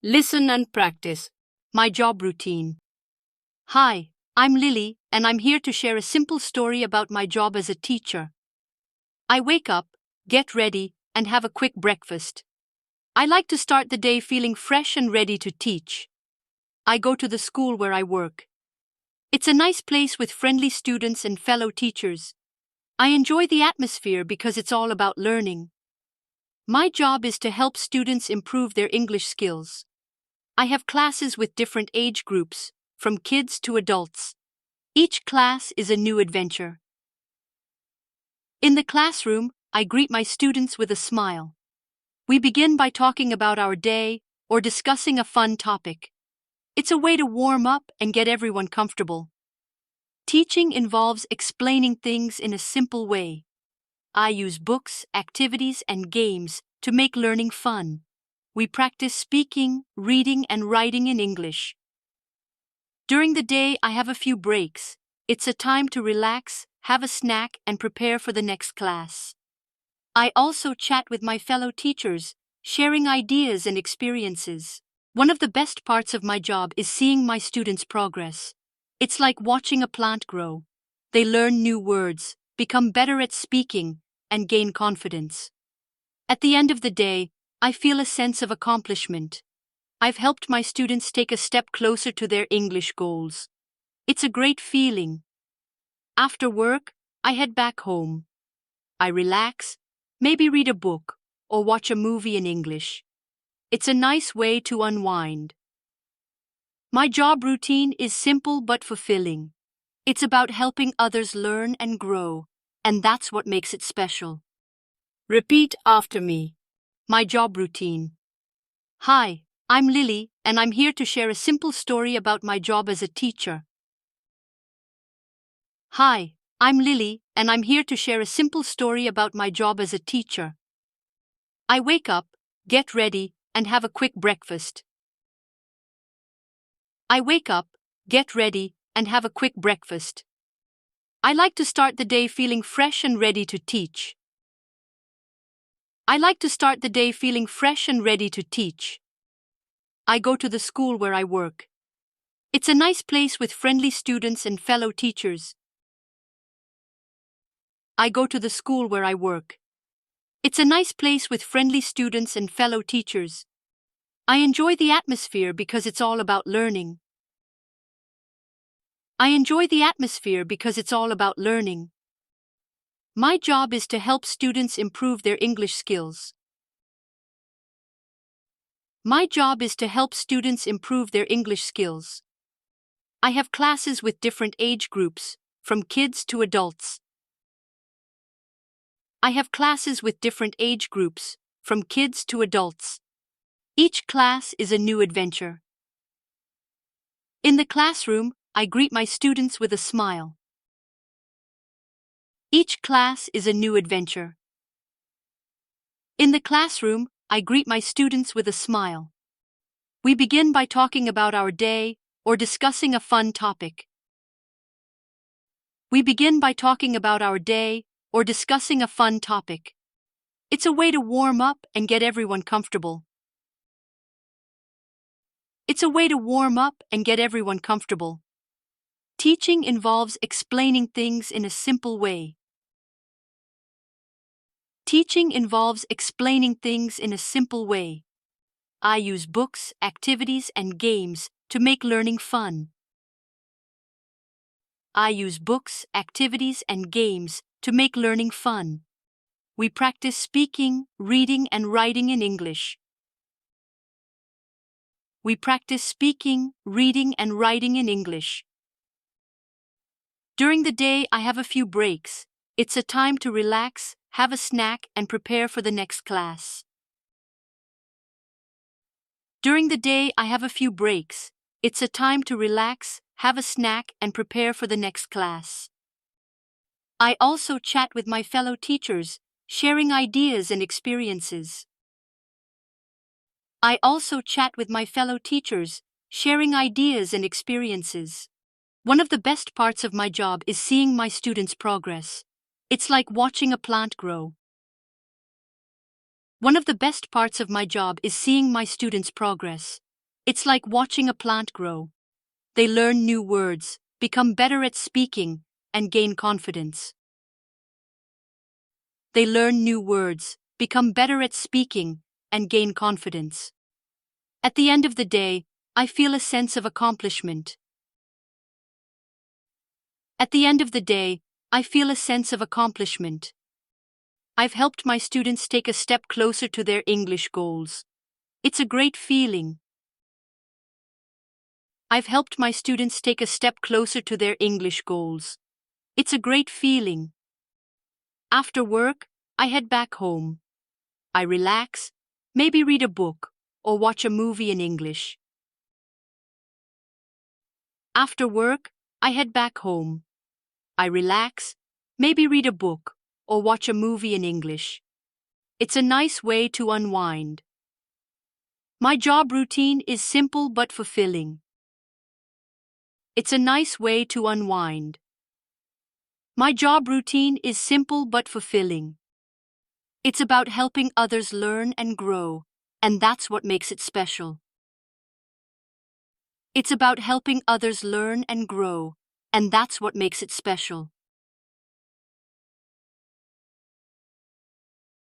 Listen and practice. My job routine. Hi, I'm Lily, and I'm here to share a simple story about my job as a teacher. I wake up, get ready, and have a quick breakfast. I like to start the day feeling fresh and ready to teach. I go to the school where I work. It's a nice place with friendly students and fellow teachers. I enjoy the atmosphere because it's all about learning. My job is to help students improve their English skills. I have classes with different age groups, from kids to adults. Each class is a new adventure. In the classroom, I greet my students with a smile. We begin by talking about our day or discussing a fun topic. It's a way to warm up and get everyone comfortable. Teaching involves explaining things in a simple way. I use books, activities, and games to make learning fun. We practice speaking, reading, and writing in English. During the day, I have a few breaks. It's a time to relax, have a snack, and prepare for the next class. I also chat with my fellow teachers, sharing ideas and experiences. One of the best parts of my job is seeing my students' progress. It's like watching a plant grow. They learn new words, become better at speaking, and gain confidence. At the end of the day, I feel a sense of accomplishment. I've helped my students take a step closer to their English goals. It's a great feeling. After work, I head back home. I relax, maybe read a book, or watch a movie in English. It's a nice way to unwind. My job routine is simple but fulfilling. It's about helping others learn and grow, and that's what makes it special. Repeat after me. My job routine. Hi, I'm Lily, and I'm here to share a simple story about my job as a teacher. Hi, I'm Lily, and I'm here to share a simple story about my job as a teacher. I wake up, get ready, and have a quick breakfast. I wake up, get ready, and have a quick breakfast. I like to start the day feeling fresh and ready to teach. I like to start the day feeling fresh and ready to teach. I go to the school where I work. It's a nice place with friendly students and fellow teachers. I go to the school where I work. It's a nice place with friendly students and fellow teachers. I enjoy the atmosphere because it's all about learning. I enjoy the atmosphere because it's all about learning. My job is to help students improve their English skills. My job is to help students improve their English skills. I have classes with different age groups, from kids to adults. I have classes with different age groups, from kids to adults. Each class is a new adventure. In the classroom, I greet my students with a smile. Each class is a new adventure. In the classroom, I greet my students with a smile. We begin by talking about our day or discussing a fun topic. We begin by talking about our day or discussing a fun topic. It's a way to warm up and get everyone comfortable. It's a way to warm up and get everyone comfortable. Teaching involves explaining things in a simple way. Teaching involves explaining things in a simple way. I use books, activities, and games to make learning fun. I use books, activities, and games to make learning fun. We practice speaking, reading, and writing in English. We practice speaking, reading, and writing in English. During the day, I have a few breaks. It's a time to relax, have a snack, and prepare for the next class. During the day, I have a few breaks. It's a time to relax, have a snack, and prepare for the next class. I also chat with my fellow teachers, sharing ideas and experiences. I also chat with my fellow teachers, sharing ideas and experiences. One of the best parts of my job is seeing my students' progress. It's like watching a plant grow. One of the best parts of my job is seeing my students' progress. It's like watching a plant grow. They learn new words, become better at speaking, and gain confidence. They learn new words, become better at speaking, and gain confidence. At the end of the day, I feel a sense of accomplishment. At the end of the day, I feel a sense of accomplishment. I've helped my students take a step closer to their English goals. It's a great feeling. I've helped my students take a step closer to their English goals. It's a great feeling. After work, I head back home. I relax, maybe read a book, or watch a movie in English. After work, I head back home. I relax, maybe read a book, or watch a movie in English. It's a nice way to unwind. My job routine is simple but fulfilling. It's a nice way to unwind. My job routine is simple but fulfilling. It's about helping others learn and grow, and that's what makes it special. It's about helping others learn and grow, and that's what makes it special.